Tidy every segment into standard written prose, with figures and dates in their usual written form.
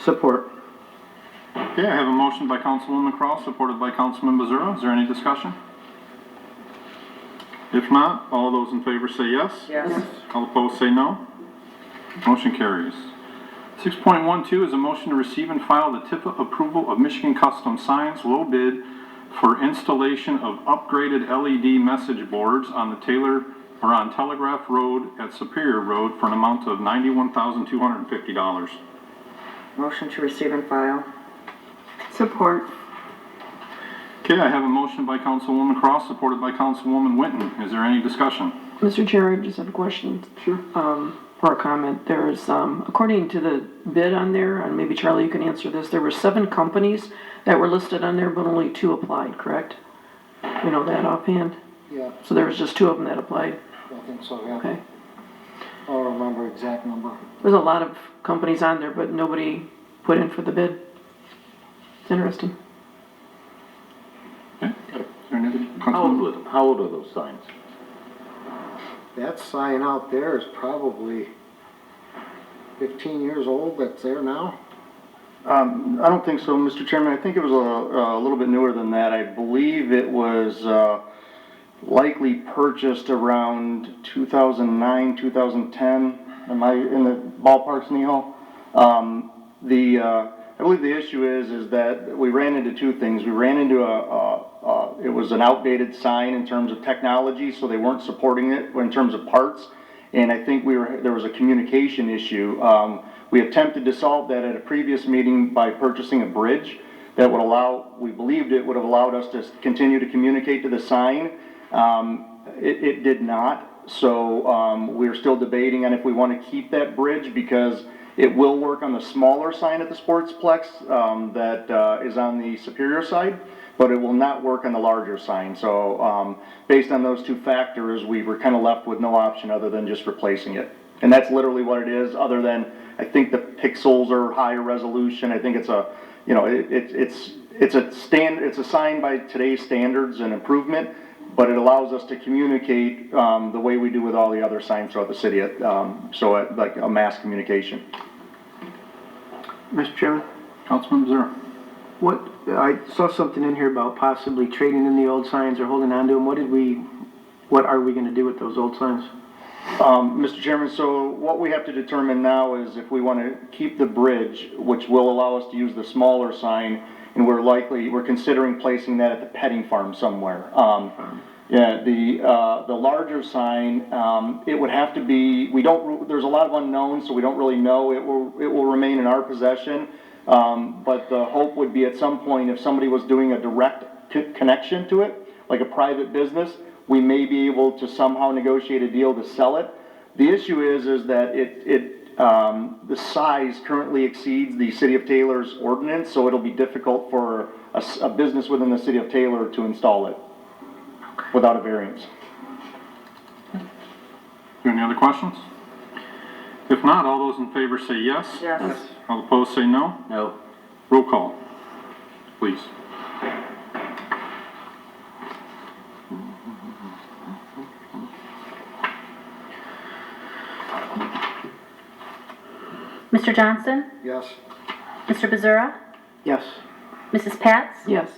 Support. Okay, I have a motion by Councilwoman Cross, supported by Councilman Bezura. Is there any discussion? If not, all those in favor say yes. Yes. All opposed say no. Motion carries. 6.12 is a motion to receive and file the TIFA approval of Michigan Custom Signs low bid for installation of upgraded LED message boards on the on Telegraph Road at Superior Road for an amount of $91,250. Motion to receive and file. Support. Okay, I have a motion by Councilwoman Cross, supported by Councilwoman Winton. Is there any discussion? Mr. Chair, I just have a question. Sure. Or a comment. There's, according to the bid on there, and maybe Charlie, you can answer this, there were 7 companies that were listed on there, but only 2 applied, correct? You know that offhand? Yeah, So there was just 2 of them that applied? I think so, yeah. Okay. I don't remember exact number. There's a lot of companies on there, but nobody put in for the bid. It's interesting. Okay. Is there any other? How old are those signs? That sign out there is probably 15 years old that's there now. I don't think so, Mr. Chairman. I think it was a little bit newer than that. I believe it was likely purchased around 2009, 2010. Am I in the ballparks, Neil? I believe the issue is that we ran into 2 things. We ran into it was an outdated sign in terms of technology, so they weren't supporting it in terms of parts. And I think there was a communication issue. We attempted to solve that at a previous meeting by purchasing a bridge that would we believed it would have allowed us to continue to communicate to the sign. It did not. So we're still debating on if we want to keep that bridge, because it will work on the smaller sign at the Sportsplex that is on the Superior side, but it will not work on the larger sign. So based on those 2 factors, we were kind of left with no option other than just replacing it. And that's literally what it is, other than I think the pixels are higher resolution. I think it's a, you know, it's a sign by today's standards and improvement, but it allows us to communicate the way we do with all the other signs throughout the city, like a mass communication. Mr. Chairman, Councilman Bezura. I saw something in here about possibly trading in the old signs or holding on to them. What are we going to do with those old signs? Mr. Chairman, so what we have to determine now is if we want to keep the bridge, which will allow us to use the smaller sign, and we're considering placing that at the petting farm somewhere. Yeah, the larger sign, it would have to be, there's a lot of unknowns, so we don't really know. It will remain in our possession, but the hope would be at some point, if somebody was doing a direct connection to it, like a private business, we may be able to somehow negotiate a deal to sell it. The issue is that the size currently exceeds the City of Taylor's ordinance, so it'll be difficult for a business within the City of Taylor to install it without a variance. Any other questions? If not, all those in favor say yes. Yes. All opposed say no. No. Roll call, please. Mr. Johnson? Yes. Mr. Bezura? Yes. Mrs. Pats? Yes.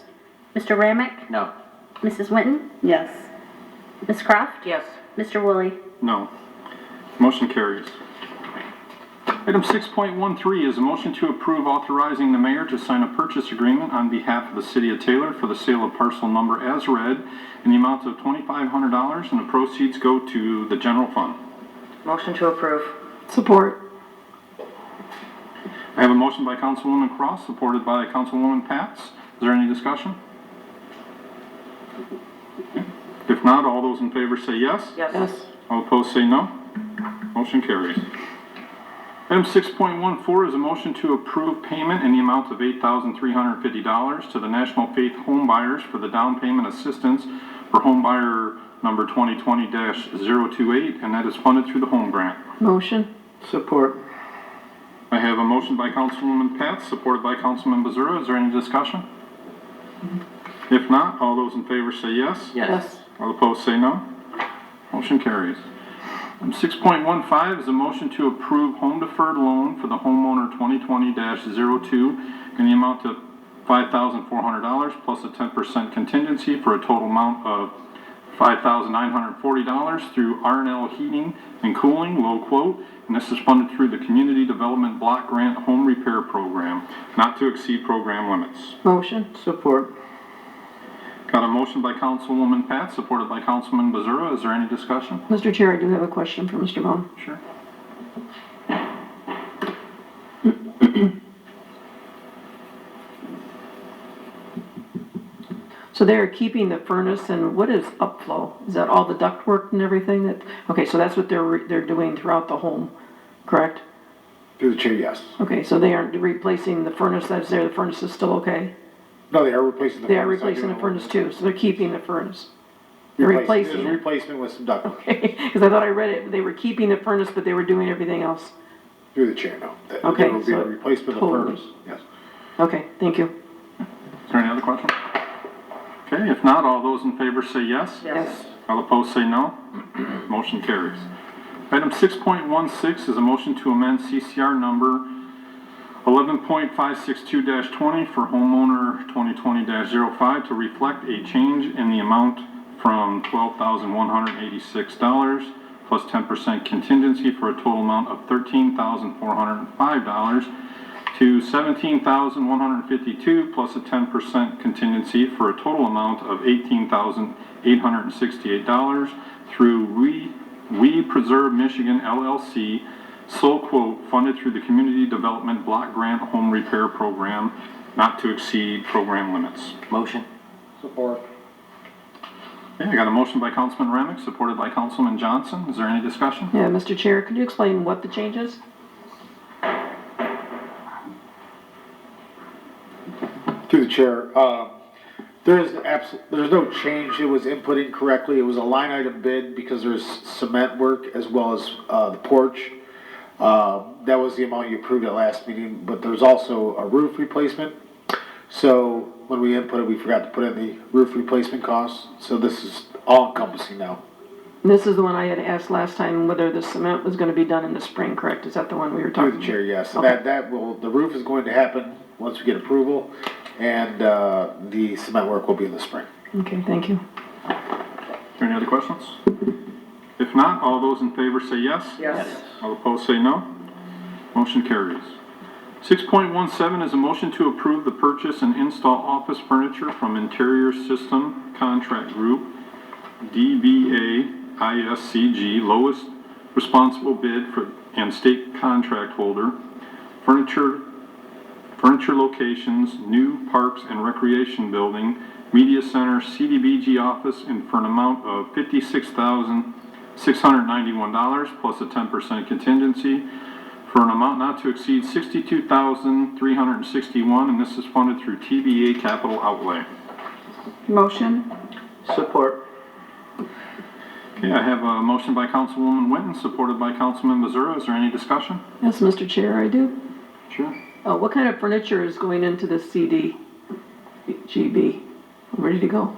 Mr. Ramick? No. Mrs. Winton? Yes. Ms. Croft? Yes. Mr. Woolley? No. Motion carries. Item 6.13 is a motion to approve authorizing the mayor to sign a purchase agreement on behalf of the City of Taylor for the sale of parcel number as read in the amount of $2,500, and the proceeds go to the general fund. Motion to approve. Support. I have a motion by Councilwoman Cross, supported by Councilwoman Pats. Is there any discussion? If not, all those in favor say yes. Yes. Yes. All opposed say no. Motion carries. Item 6.14 is a motion to approve payment in the amount of $8,350 to the National Faith Home Buyers for the down payment assistance for home buyer number 2020-028, and that is funded through the home grant. Motion. Support. I have a motion by Councilwoman Pats, supported by Councilman Bezura. Is there any discussion? If not, all those in favor say yes. Yes. All opposed say no. Motion carries. 6.15 is a motion to approve home deferred loan for the homeowner 2020-02 in the amount of $5,400 plus a 10% contingency for a total amount of $5,940 through R&L Heating and Cooling, low quote, and this is funded through the Community Development Block Grant Home Repair Program, not to exceed program limits. Motion? Support. Got a motion by Councilwoman Pat, supported by Councilman Bazura. Is there any discussion? Mr. Chair, I do have a question for Mr. Bone. Sure. So they're keeping the furnace, and what is upflow? Is that all the ductwork and everything that, okay, so that's what they're doing throughout the home, correct? Through the chair, yes. Okay, so they aren't replacing the furnace that's there, the furnace is still okay? No, they are replacing the They are furnace. replacing the furnace too, so they're keeping the furnace. They're Replacing. replacing There's a it. replacement with some ductwork. Okay, because I thought I read it, they were keeping the furnace, but they were doing everything else. Through the chair, no. Okay, There will be a so replacement of totally. furnace, yes. Okay, thank you. Is there any other questions? Okay, if not, all those in favor say yes. Yes. All opposed say no. Motion carries. Item 6.16 is a motion to amend CCR number 11.562-20 for homeowner 2020-05 to reflect a change in the amount from $12,186 plus 10% contingency for a total amount of $13,405 to $17,152 plus a 10% contingency for a total amount of $18,868 through We Preserve Michigan LLC, sole quote, funded through the Community Development Block Grant Home Repair Program, not to exceed program limits. Motion. Support. Okay, I got a motion by Councilman Remick, supported by Councilman Johnson. Is there any discussion? Yeah, Mr. Chair, could you explain what the change is? Through the chair, there's no change. It was input incorrectly. It was a line item bid because there's cement work as well as the porch. That was the amount you approved at last meeting, but there's also a roof replacement. So when we inputted, we forgot to put in the roof replacement costs. So this is all encompassing now. And this is the one I had asked last time, whether the cement was gonna be done in the spring, correct? Is that the one we were Through talking the about? chair, yes. And Okay. the roof is going to happen once we get approval, and the cement work will be in the spring. Okay, thank you. Are there any other questions? If not, all those in favor say yes. Yes. All opposed say no. Motion carries. 6.17 is a motion to approve the purchase and install office furniture from Interior System Contract Group, DBA ISCG, lowest responsible bid for and state contract holder, furniture locations, new Parks and Recreation Building, Media Center, CDBG office, and for an amount of $56,691 plus a 10% contingency for an amount not to exceed $62,361, and this is funded through TBA Capital Outlay. Motion? Support. Okay, I have a motion by Councilwoman Winton, supported by Councilman Mazura. Is there any discussion? Yes, Mr. Chair, I do. Sure. What kind of furniture is going into the CDGB? Where did he go?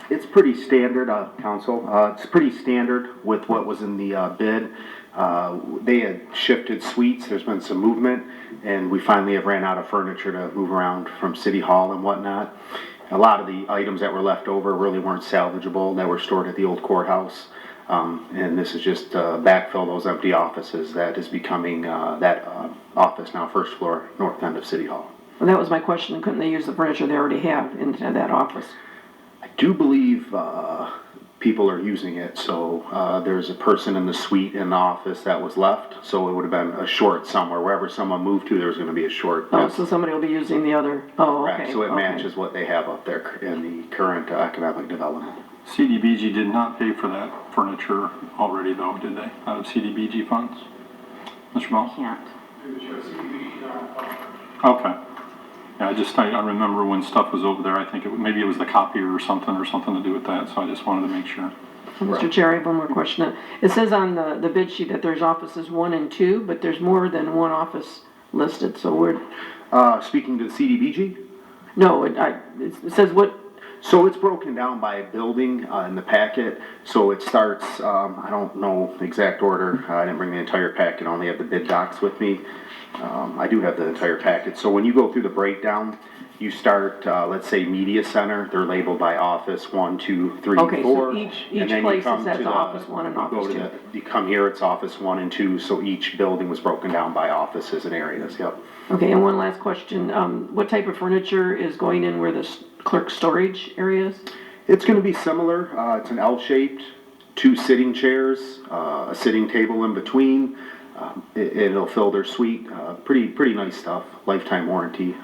It's pretty standard, Council. It's pretty standard with what was in the bid. They had shifted suites, there's been some movement, and we finally have ran out of furniture to move around from City Hall and whatnot. A lot of the items that were left over really weren't salvageable, that were stored at the old courthouse. And this is just backfill those empty offices that is becoming that office now, first floor, north end of City Hall. Well, that was my question. Couldn't they use the furniture they already have into that office? I do believe people are using it, so there's a person in the suite in the office that was left, so it would have been a short somewhere. Wherever someone moved to, there was going to be a short. Oh, so somebody will be using the other, oh, Correct. okay. So it okay. matches what they have up there in the current economic development. CDBG did not pay for that furniture already, though, did they? Out of CDBG funds? Mr. Bell? Can't. Okay. Yeah, I remember when stuff was over there, I think maybe it was the copier or something to do with that, so I just wanted to make sure. Mr. Chair, I have one more question. It says on the bid sheet that there's offices 1 and 2, but there's more than one office listed, so we're, Speaking to the CDBG, no, it says what, So it's broken down by building in the packet. So it starts, I don't know the exact order. I didn't bring the entire packet, I only have the bid docs with me. I do have the entire packet. So when you go through the breakdown, you start, let's say, media center, they're labeled by office 1, 2, 3, Okay, so 4. each and then you place come has to the- office 1 and you go office to 2. You come here, it's office 1 and 2, so each building was broken down by offices and areas, yep. Okay, and one last question, what type of furniture is going in where the clerk storage area is? It's gonna be similar, it's an L-shaped, 2 sitting chairs, a sitting table in between. It'll fill their suite, pretty nice stuff, lifetime warranty,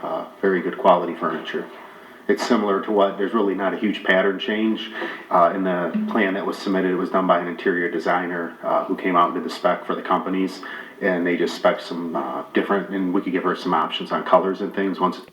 very good quality furniture. It's similar to what, there's really not a huge pattern change. In the plan that was submitted, it was done by an interior designer, who came out and did the spec for the companies, and they just spec some, different, and we could give her some options on colors and things once it's